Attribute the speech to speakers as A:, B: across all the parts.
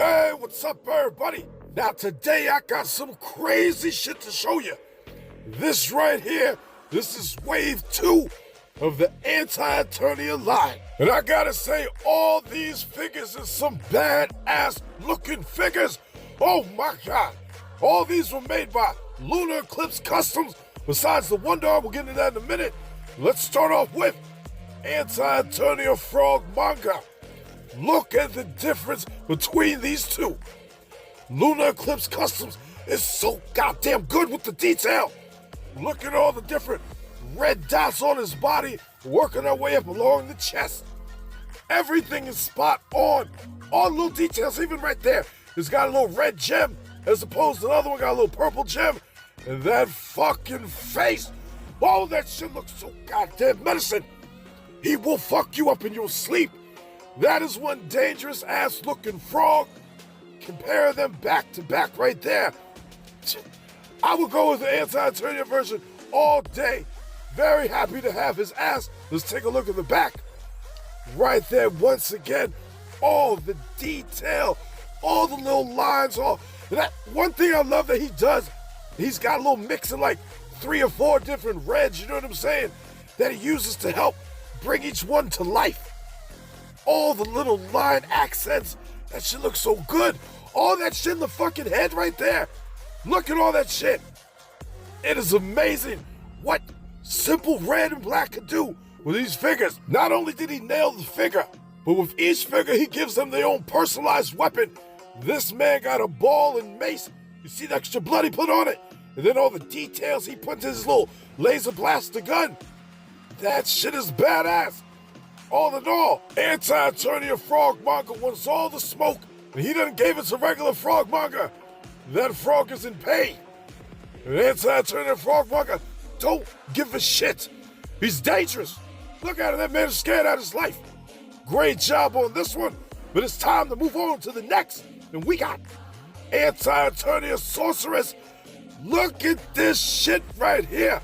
A: Hey, what's up, everybody? Now, today I got some crazy shit to show you. This right here, this is wave 2 of the AntiTurnia line. And I gotta say, all these figures are some badass looking figures. Oh my god. All these were made by Lunar Eclipse Customs. Besides the Wonder, we'll get into that in a minute. Let's start off with AntiTurnia Frog Manga. Look at the difference between these two. Lunar Eclipse Customs is so goddamn good with the detail. Look at all the different red dots on his body working their way up along the chest. Everything is spot on. All the little details, even right there. It's got a little red gem as opposed to the other one got a little purple gem. And that fucking face. Oh, that shit looks so goddamn medicine. He will fuck you up in your sleep. That is one dangerous ass looking frog. Compare them back to back right there. I would go with the AntiTurnia version all day. Very happy to have his ass. Let's take a look at the back. Right there, once again, all the detail, all the little lines, all that. One thing I love that he does, he's got a little mix of like 3 or 4 different reds, you know what I'm saying, that he uses to help bring each one to life. All the little line accents, that shit looks so good. All that shit in the fucking head right there. Look at all that shit. It is amazing what simple red and black can do with these figures. Not only did he nail the figure, but with each figure he gives them their own personalized weapon. This man got a ball and mace. You see the extra blood he put on it? And then all the details he put into his little laser blaster gun. That shit is badass. All in all, AntiTurnia Frog Manga wants all the smoke, and he done gave it to regular Frog Manga. That frog is in pain. And AntiTurnia Frog Manga don't give a shit. He's dangerous. Look at him, that man is scared out of his life. Great job on this one, but it's time to move on to the next. And we got AntiTurnia Sorceress. Look at this shit right here.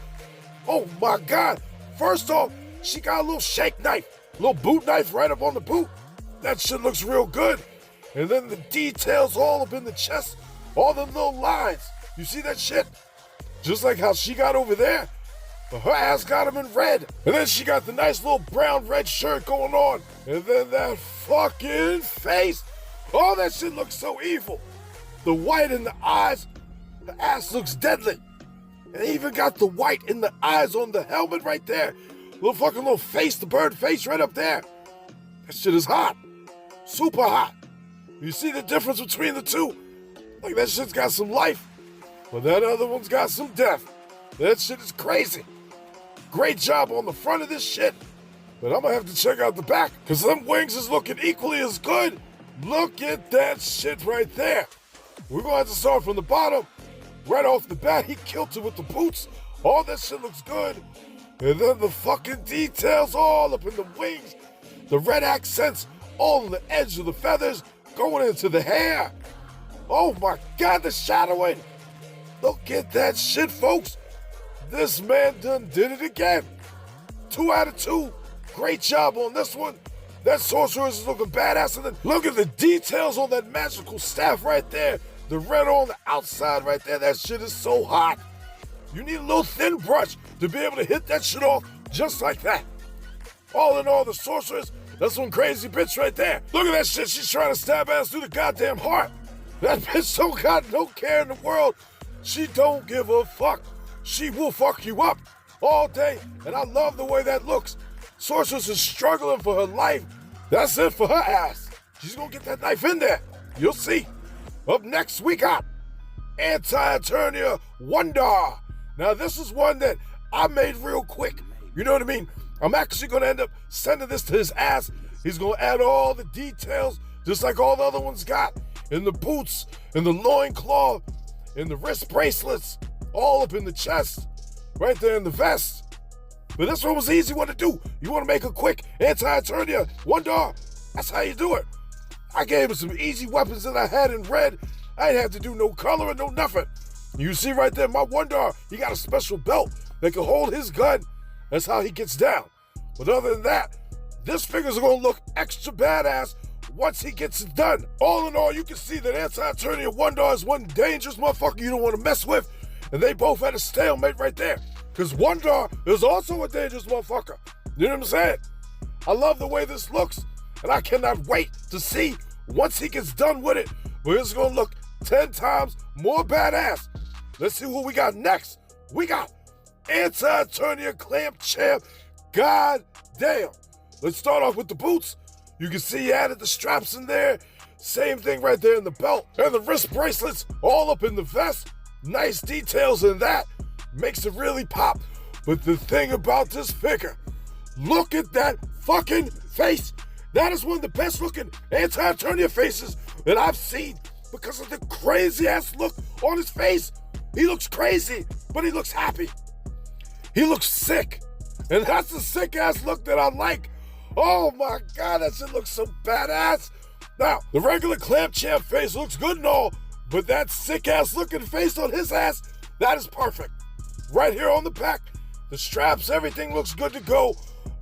A: Oh my god. First off, she got a little shake knife. Little boot knife right up on the boot. That shit looks real good. And then the details all up in the chest. All the little lines. You see that shit? Just like how she got over there. But her ass got them in red. And then she got the nice little brown red shirt going on. And then that fucking face. Oh, that shit looks so evil. The white in the eyes. The ass looks deadly. And even got the white in the eyes on the helmet right there. Little face, the bird face right up there. That shit is hot. Super hot. You see the difference between the two? Like that shit's got some life, but that other one's got some death. That shit is crazy. Great job on the front of this shit. But I'm gonna have to check out the back, because them wings is looking equally as good. Look at that shit right there. We're gonna have to start from the bottom. Right off the bat, he killed it with the boots. All that shit looks good. And then the fucking details all up in the wings. The red accents all on the edge of the feathers going into the hair. Oh my god, the shadowing. Look at that shit, folks. This man done did it again. 2 out of 2. Great job on this one. That sorceress is looking badass. And then look at the details on that magical staff right there. The red on the outside right there. That shit is so hot. You need a little thin brush to be able to hit that shit off just like that. All in all, the sorceress, that's one crazy bitch right there. Look at that shit. She's trying to stab ass through the goddamn heart. That bitch don't got no care in the world. She don't give a fuck. She will fuck you up all day. And I love the way that looks. Sorceress is struggling for her life. That's it for her ass. She's gonna get that knife in there. You'll see. Up next, we got AntiTurnia Wonder. Now, this is one that I made real quick. You know what I mean? I'm actually going to end up sending this to his ass. He's going to add all the details, just like all the other ones got. In the boots, in the loincloth, in the wrist bracelets, all up in the chest, right there in the vest. But this one was an easy one to do. You want to make a quick AntiTurnia Wonder? That's how you do it. I gave him some easy weapons that I had in red. I didn't have to do no coloring, no nothing. You see right there, my Wonder, he got a special belt that can hold his gun. That's how he gets down. But other than that, this figure's gonna look extra badass once he gets it done. All in all, you can see that AntiTurnia Wondar is one dangerous motherfucker you don't want to mess with, and they both had a stalemate right there. Because Wondar is also a dangerous motherfucker. You know what I'm saying? I love the way this looks, and I cannot wait to see once he gets done with it, but it's gonna look 10 times more badass. Let's see what we got next. We got AntiTurnia Clamp Champ. God damn. Let's start off with the boots. You can see he added the straps in there. Same thing right there in the belt. And the wrist bracelets all up in the vest. Nice details in that. Makes it really pop. But the thing about this figure, look at that fucking face. That is one of the best looking AntiTurnia faces that I've seen because of the crazy ass look on his face. He looks crazy, but he looks happy. He looks sick. And that's a sick ass look that I like. Oh my God, that shit looks so badass. Now, the regular Clamp Champ face looks good and all, but that sick ass looking face on his ass, that is perfect. Right here on the back, the straps, everything looks good to go.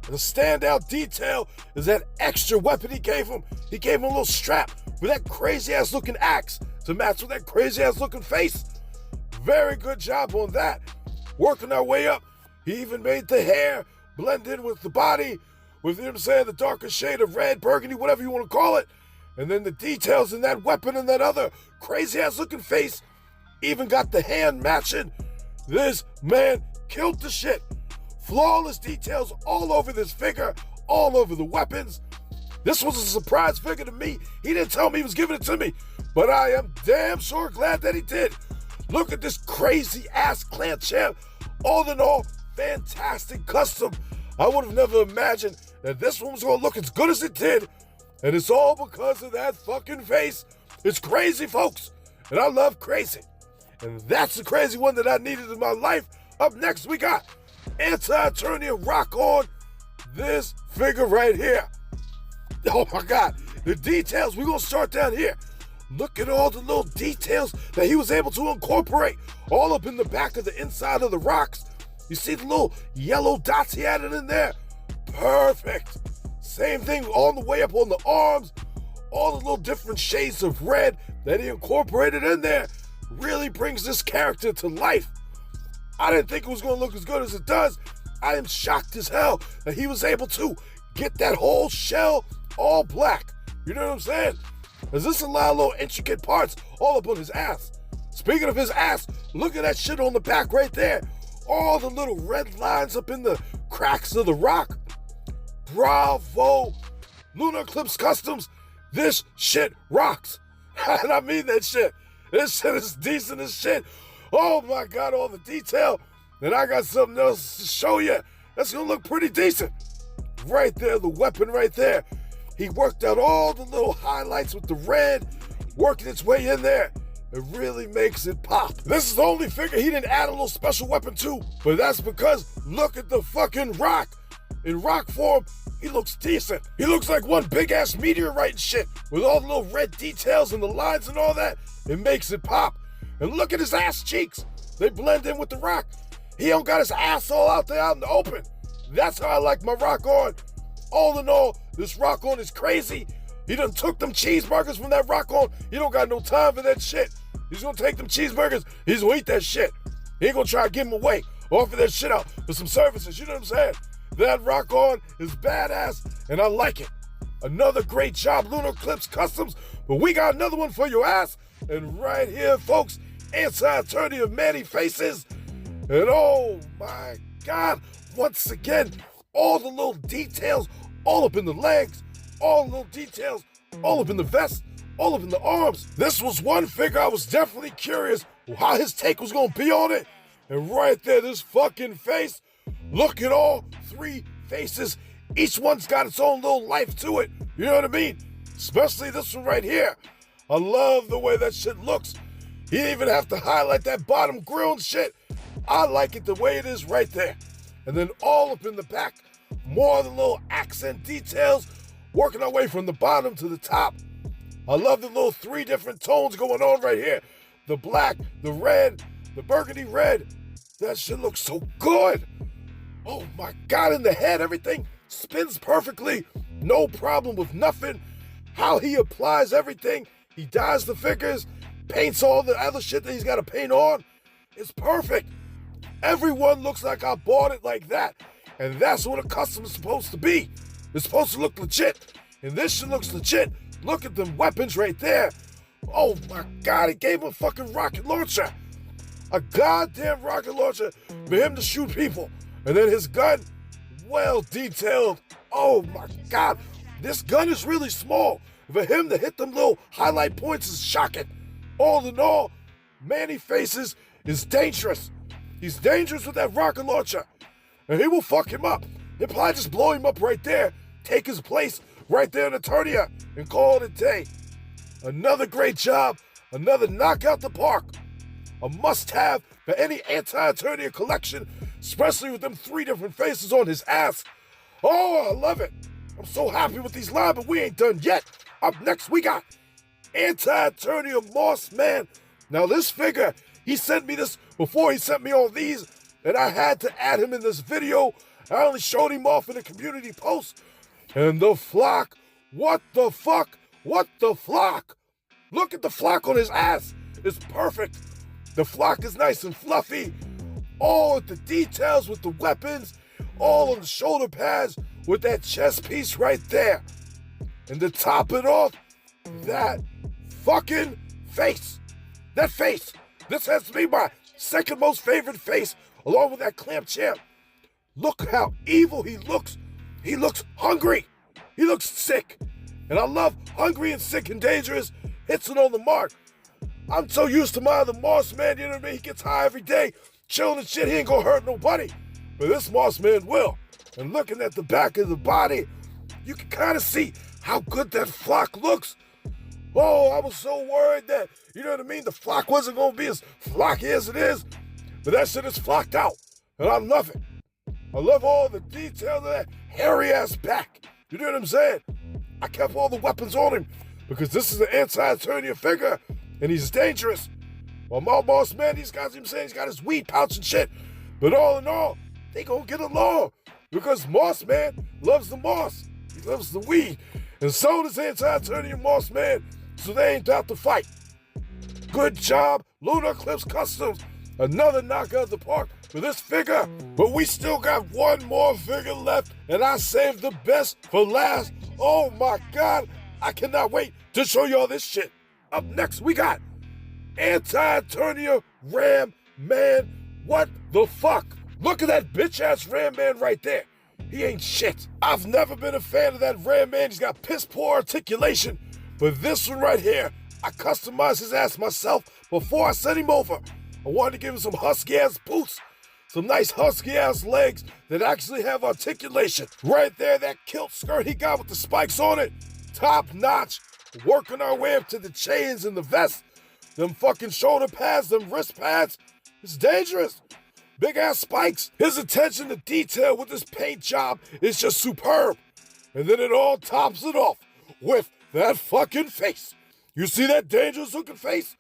A: And the standout detail is that extra weapon he gave him. He gave him a little strap with that crazy ass looking axe to match with that crazy ass looking face. Very good job on that. Working our way up, he even made the hair blend in with the body, with, you know what I'm saying, the darker shade of red, burgundy, whatever you want to call it. And then the details in that weapon and that other crazy ass looking face even got the hand matching. This man killed the shit. Flawless details all over this figure, all over the weapons. This was a surprise figure to me. He didn't tell me he was giving it to me, but I am damn sure glad that he did. Look at this crazy ass Clamp Champ. All in all, fantastic custom. I would have never imagined that this one was gonna look as good as it did. And it's all because of that fucking face. It's crazy, folks. And I love crazy. And that's the crazy one that I needed in my life. Up next, we got AntiTurnia Rock on this figure right here. Oh my God, the details, we're gonna start down here. Look at all the little details that he was able to incorporate all up in the back of the inside of the rocks. You see the little yellow dots he added in there? Perfect. Same thing all the way up on the arms. All the little different shades of red that he incorporated in there really brings this character to life. I didn't think it was going to look as good as it does. I am shocked as hell that he was able to get that whole shell all black. You know what I'm saying? There's just a lot of little intricate parts all up on his ass. Speaking of his ass, look at that shit on the back right there. All the little red lines up in the cracks of the rock. Bravo. Lunar Eclipse Customs, this shit rocks. And I mean that shit. This shit is decent as shit. Oh my God, all the detail. And I got something else to show you that's gonna look pretty decent. Right there, the weapon right there. He worked out all the little highlights with the red, working its way in there. It really makes it pop. This is the only figure he didn't add a little special weapon to, but that's because look at the fucking rock. In rock form, he looks decent. He looks like one big ass meteorite and shit. With all the little red details and the lines and all that, it makes it pop. And look at his ass cheeks. They blend in with the rock. He don't got his ass all out there out in the open. That's how I like my rock on. All in all, this rock on is crazy. He done took them cheeseburgers from that rock on. He don't got no time for that shit. He's gonna take them cheeseburgers. He's gonna eat that shit. He ain't gonna try to give them away. Offer that shit out for some services. You know what I'm saying? That rock on is badass, and I like it. Another great job, Lunar Eclipse Customs. But we got another one for your ass. And right here, folks, AntiTurnia Manny faces. And oh my God, once again, all the little details all up in the legs, all the little details all up in the vest, all up in the arms. This was one figure I was definitely curious how his take was gonna be on it. And right there, this fucking face, look at all three faces. Each one's got its own little life to it. You know what I mean? Especially this one right here. I love the way that shit looks. He didn't even have to highlight that bottom grill and shit. I like it the way it is right there. And then all up in the back, more of the little accent details, working our way from the bottom to the top. I love the little three different tones going on right here. The black, the red, the burgundy red. That shit looks so good. Oh my God, in the head, everything spins perfectly. No problem with nothing. How he applies everything, he dyes the figures, paints all the other shit that he's got to paint on. It's perfect. Everyone looks like I bought it like that. And that's what a custom is supposed to be. It's supposed to look legit. And this shit looks legit. Look at them weapons right there. Oh my God, he gave him a fucking rocket launcher. A goddamn rocket launcher for him to shoot people. And then his gun, well detailed. Oh my God, this gun is really small. For him to hit them little highlight points is shocking. All in all, Manny Faces is dangerous. He's dangerous with that rocket launcher. And he will fuck him up. He'll probably just blow him up right there, take his place right there in Eternia, and call it a day. Another great job, another knockout the park. A must-have for any Anti-Eternia collection, especially with them 3 different faces on his ass. Oh, I love it. I'm so happy with these lines, but we ain't done yet. Up next, we got AntiTurnia Moss Man. Now this figure, he sent me this before he sent me all these, and I had to add him in this video. I only showed him off in a community post. And the flock, what the fuck? What the flock? Look at the flock on his ass. It's perfect. The flock is nice and fluffy. All of the details with the weapons, all on the shoulder pads with that chest piece right there. And to top it off, that fucking face. That face. This has to be my second most favorite face, along with that clamp champ. Look how evil he looks. He looks hungry. He looks sick. And I love hungry and sick and dangerous. Hits it on the mark. I'm so used to my other Moss Man, you know what I mean? He gets high every day, chilling and shit. He ain't gonna hurt nobody. But this Moss Man will. And looking at the back of the body, you can kind of see how good that flock looks. Oh, I was so worried that, you know what I mean, the flock wasn't gonna be as flocky as it is. But that shit is flocked out. And I love it. I love all the detail of that hairy ass back. You know what I'm saying? I kept all the weapons on him because this is an Anti-Eternia figure and he's dangerous. While my Moss Man, these guys, you know what I'm saying, he's got his weed pouch and shit. But all in all, they gonna get along because Moss Man loves the moss. He loves the weed. And so does AntiTurnia Moss Man, so they ain't out to fight. Good job, Lunar Eclipse Customs. Another knockout of the park for this figure. But we still got one more figure left, and I saved the best for last. Oh my God, I cannot wait to show y'all this shit. Up next, we got AntiTurnia Ram Man. What the fuck? Look at that bitch-ass Ram Man right there. He ain't shit. I've never been a fan of that Ram Man. He's got piss-poor articulation. But this one right here, I customized his ass myself before I sent him over. I wanted to give him some husky-ass boots, some nice husky-ass legs that actually have articulation. Right there, that kilt skirt he got with the spikes on it, top notch. Working our way up to the chains and the vest, them fucking shoulder pads, them wrist pads. It's dangerous. Big-ass spikes. His attention to detail with this paint job is just superb. And then it all tops it off with that fucking face. You see that dangerous-looking face?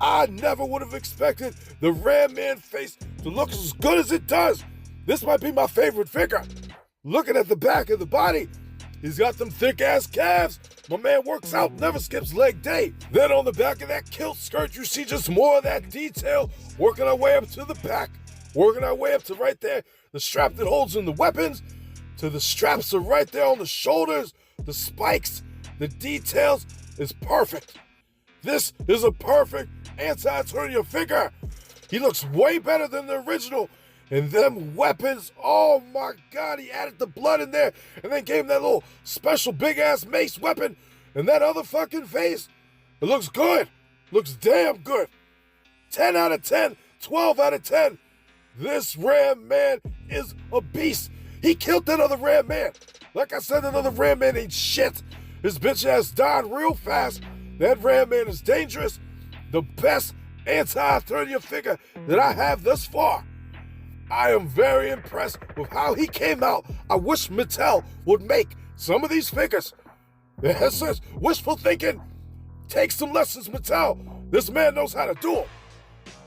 A: I never would have expected the Ram Man face to look as good as it does. This might be my favorite figure. Looking at the back of the body, he's got them thick-ass calves. My man works out, never skips leg day. Then on the back of that kilt skirt, you see just more of that detail, working our way up to the back, working our way up to right there, the strap that holds in the weapons, to the straps are right there on the shoulders, the spikes, the details is perfect. This is a perfect Anti-Turnia figure. He looks way better than the original. And them weapons, oh my God, he added the blood in there and then gave him that little special big-ass mace weapon and that other fucking face. It looks good. Looks damn good. 10 out of 10, 12 out of 10. This Ram Man is a beast. He killed that other Ram Man. Like I said, that other Ram Man ain't shit. His bitch ass died real fast. That Ram Man is dangerous. The best Anti-Turnia figure that I have thus far. I am very impressed with how he came out. I wish Mattel would make some of these figures. This is wishful thinking. Take some lessons, Mattel. This man knows how to do them.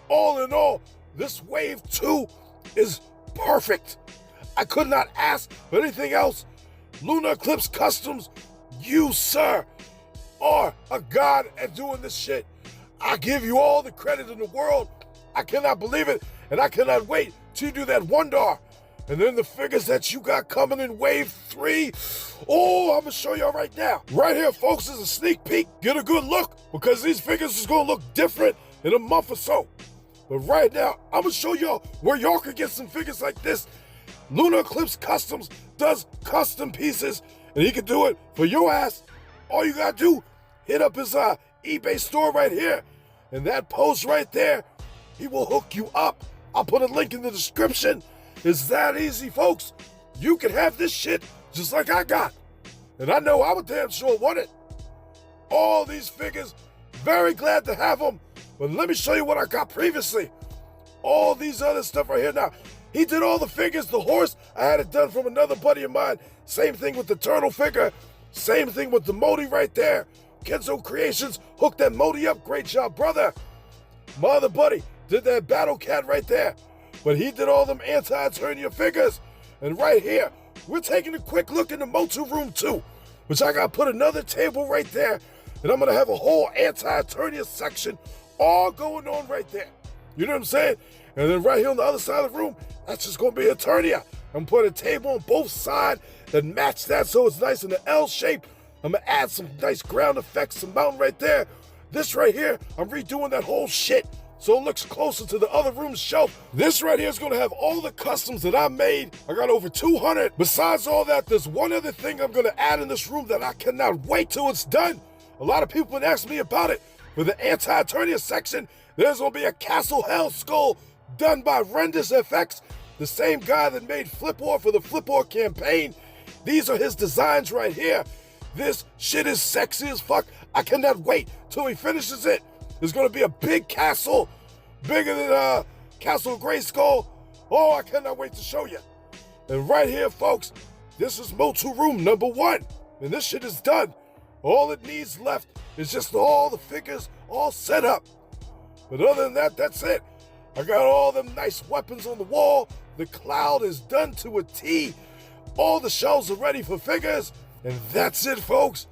A: All in all, this Wave 2 is perfect. I could not ask for anything else. Lunar Eclipse Customs, you, sir, are a god at doing this shit. I give you all the credit in the world. I cannot believe it, and I cannot wait till you do that wonder. And then the figures that you got coming in Wave 3, oh, I'm gonna show y'all right now. Right here, folks, is a sneak peek. Get a good look, because these figures is gonna look different in a month or so. But right now, I'm gonna show y'all where y'all can get some figures like this. Lunar Eclipse Customs does custom pieces, and he can do it for your ass. All you gotta do, hit up his eBay store right here, and that post right there, he will hook you up. I'll put a link in the description. It's that easy, folks. You can have this shit just like I got. And I know I would damn sure want it. All these figures, very glad to have them. But let me show you what I got previously. All these other stuff right here. Now, he did all the figures. The horse, I had it done from another buddy of mine. Same thing with the turtle figure. Same thing with the Modi right there. Kenzo Creations hooked that Modi up. Great job, brother. My other buddy did that Battle Cat right there. But he did all them Anti-Turnia figures. And right here, we're taking a quick look in the MOTU Room 2, which I got to put another table right there. And I'm going to have a whole Anti-Turnia section all going on right there. You know what I'm saying? And then right here on the other side of the room, that's just going to be a Turnia. I'm putting a table on both sides that match that so it's nice in the L shape. I'm going to add some nice ground effects, some mountain right there. This right here, I'm redoing that whole shit so it looks closer to the other room's shelf. This right here is going to have all the customs that I made. I got over 200. Besides all that, there's one other thing I'm going to add in this room that I cannot wait till it's done. A lot of people have asked me about it. For the Anti-Turnia section, there's going to be a Castle Hell Skull done by Renders FX, the same guy that made Flipor for the Flipor campaign. These are his designs right here. This shit is sexy as fuck. I cannot wait till he finishes it. There's going to be a big castle, bigger than Castle Grayskull. Oh, I cannot wait to show you. And right here, folks, this is MOTU Room number 1. And this shit is done. All it needs left is just all the figures all set up. But other than that, that's it. I got all them nice weapons on the wall. The cloud is done to a T. All the shelves are ready for figures. And that's it, folks.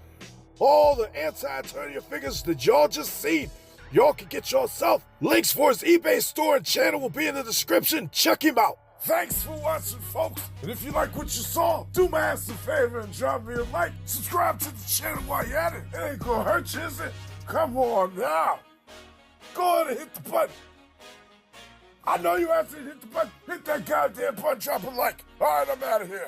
A: All the Anti-Turnia figures that y'all just seen, y'all can get yourself. Links for his eBay store and channel will be in the description. Check him out. Thanks for watching, folks. And if you like what you saw, do my ass a favor and drop me a like. Subscribe to the channel while you're at it. It ain't gonna hurt you, is it? Come on now. Go ahead and hit the button. I know you have to hit the button. Hit that goddamn button, drop a like. All right, I'm out of here.